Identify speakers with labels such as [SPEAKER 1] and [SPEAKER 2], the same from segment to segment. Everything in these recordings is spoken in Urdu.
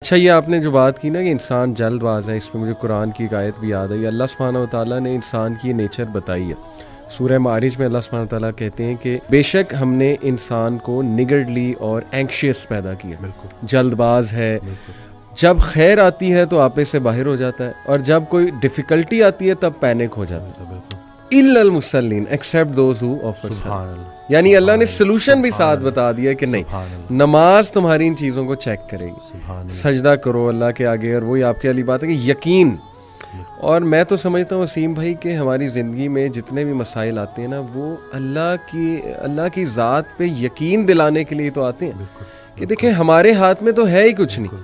[SPEAKER 1] اچھا یہ آپ نے جو بات کی نا کہ انسان جلد باز ہے، اس میں مجھے قرآن کی ایک آیت بھی یاد آئی. اللہ سبحانہ و تعالیٰ نے انسان کی نیچر بتائی ہے. سورہ معارج میں اللہ سبحانہ و تعالیٰ کہتے ہیں کہ بے شک ہم نے انسان کو نگرڈلی اور اینکشیس پیدا کیا.
[SPEAKER 2] بالکل
[SPEAKER 1] جلد باز ہے. جب خیر آتی ہے تو آپے سے باہر ہو جاتا ہے، اور جب کوئی ڈیفیکلٹی آتی ہے تب پینک ہو جاتا ہے. الا المصلین ایکسیپٹ دوز ہو آفر صلاۃ. یعنی اللہ نے سلوشن بھی ساتھ بتا دیا کہ نہیں، نماز تمہاری ان چیزوں کو چیک کرے گی. سجدہ کرو اللہ کے آگے، اور وہی آپ کے علی بات ہے کہ یقین. اور میں تو سمجھتا ہوں وسیم بھائی کہ ہماری زندگی میں جتنے بھی مسائل آتے ہیں نا، وہ اللہ کی ذات پہ یقین دلانے کے لیے تو آتے ہیں کہ دیکھیں ہمارے ہاتھ میں تو ہے ہی کچھ نہیں.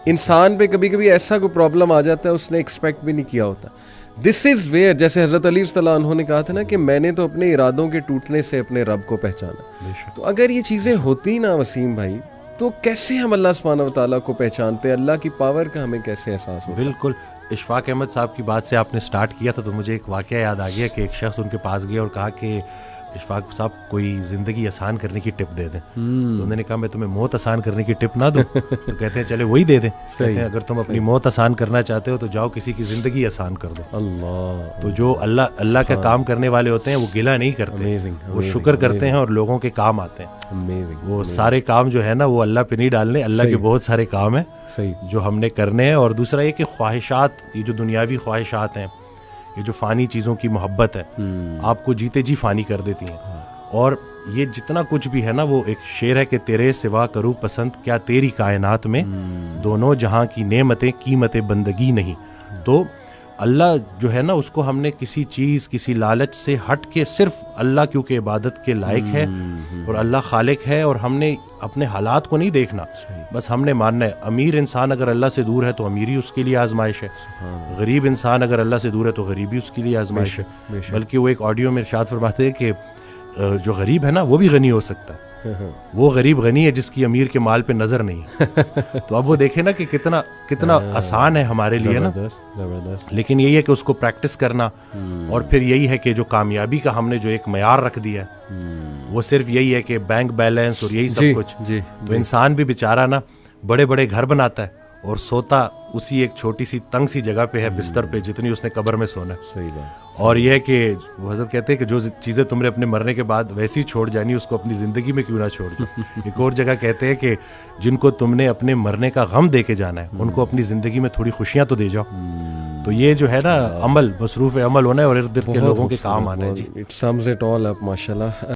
[SPEAKER 1] انسان پہ کبھی کبھی ایسا کوئی پرابلم آ جاتا ہے اس نے ایکسپیکٹ بھی نہیں کیا ہوتا. دس از ویئر، جیسے حضرت علی رضی اللہ عنہ نے کہا تھا نا کہ میں نے تو اپنے ارادوں کے ٹوٹنے سے اپنے رب کو پہچانا. تو اگر یہ چیزیں ہوتی نا وسیم بھائی، تو کیسے ہم اللہ سبحانہ و تعالیٰ کو پہچانتے، اللہ کی پاور کا ہمیں کیسے احساس ہوتا.
[SPEAKER 2] بالکل. اشفاق احمد صاحب کی بات سے آپ نے سٹارٹ کیا تھا تو مجھے ایک واقعہ یاد آ گیا کہ ایک شخص ان کے پاس گیا اور کہا کہ اشفاق صاحب کوئی زندگی آسان کرنے کی ٹپ دے دیں. تو انہوں نے کہا میں تمہیں موت آسان کرنے کی ٹپ نہ دوں. تو کہتے ہیں چلے وہی دے دیں. کہتے ہیں اگر تم اپنی موت آسان کرنا چاہتے ہو تو جاؤ کسی کی زندگی آسان کر دو. اللہ. تو جو اللہ کا کام کرنے والے ہوتے ہیں وہ گلہ نہیں کرتے، وہ شکر کرتے ہیں اور لوگوں کے کام آتے ہیں. وہ سارے کام جو ہے نا وہ اللہ پہ نہیں ڈالنے، اللہ کے بہت سارے کام ہیں جو ہم نے کرنے ہیں. اور دوسرا یہ کہ خواہشات، یہ جو دنیاوی خواہشات ہیں، یہ جو فانی چیزوں کی محبت ہے، آپ کو جیتے جی فانی کر دیتی ہیں. اور یہ جتنا کچھ بھی ہے نا، وہ ایک شعر ہے کہ تیرے سوا کروں پسند کیا تیری کائنات میں، دونوں جہاں کی نعمتیں قیمت بندگی نہیں. تو اللہ جو ہے نا اس کو ہم نے کسی چیز، کسی لالچ سے ہٹ کے صرف اللہ کیونکہ عبادت کے لائق ہے اور اللہ خالق ہے، اور ہم نے اپنے حالات کو نہیں دیکھنا، بس ہم نے ماننا ہے. امیر انسان اگر اللہ سے دور ہے تو امیری اس کے لیے آزمائش ہے، غریب انسان اگر اللہ سے دور ہے تو غریبی اس کے لیے آزمائش ہے. بلکہ وہ ایک آڈیو میں ارشاد فرماتے ہیں کہ جو غریب ہے نا وہ بھی غنی ہو سکتا ہے. وہ غریب غنی ہے جس کی امیر کے مال پہ نظر نہیں ہے. تو اب وہ دیکھیں نا کہ کتنا آسان ہے ہمارے لیے نا. لیکن یہی ہے کہ اس کو پریکٹس کرنا، اور پھر یہی ہے کہ جو کامیابی کا ہم نے جو ایک معیار رکھ دیا ہے وہ صرف یہی ہے کہ بینک بیلنس اور یہی سب کچھ. تو انسان بھی بیچارہ نا بڑے بڑے گھر بناتا ہے اور سوتا اسی ایک چھوٹی سی تنگ سی جگہ پہ ہے، بستر پہ، جتنی اس نے قبر میں سونا ہے. اور یہ ہے کہ وہ حضرت کہتے ہیں کہ جو چیزیں تم نے اپنے مرنے کے بعد ویسی چھوڑ جانی اس کو اپنی زندگی میں کیوں نہ چھوڑ دو. ایک اور جگہ کہتے ہیں کہ جن کو تم نے اپنے مرنے کا غم دے کے جانا ہے ان کو اپنی زندگی میں تھوڑی خوشیاں تو دے جاؤ. تو یہ جو ہے نا عمل، مصروف عمل ہونا ہے اور ارد گرد کے لوگوں کے کام آنا ہے. جی
[SPEAKER 1] اٹ سمز اٹ آل اپ، ماشاءاللہ.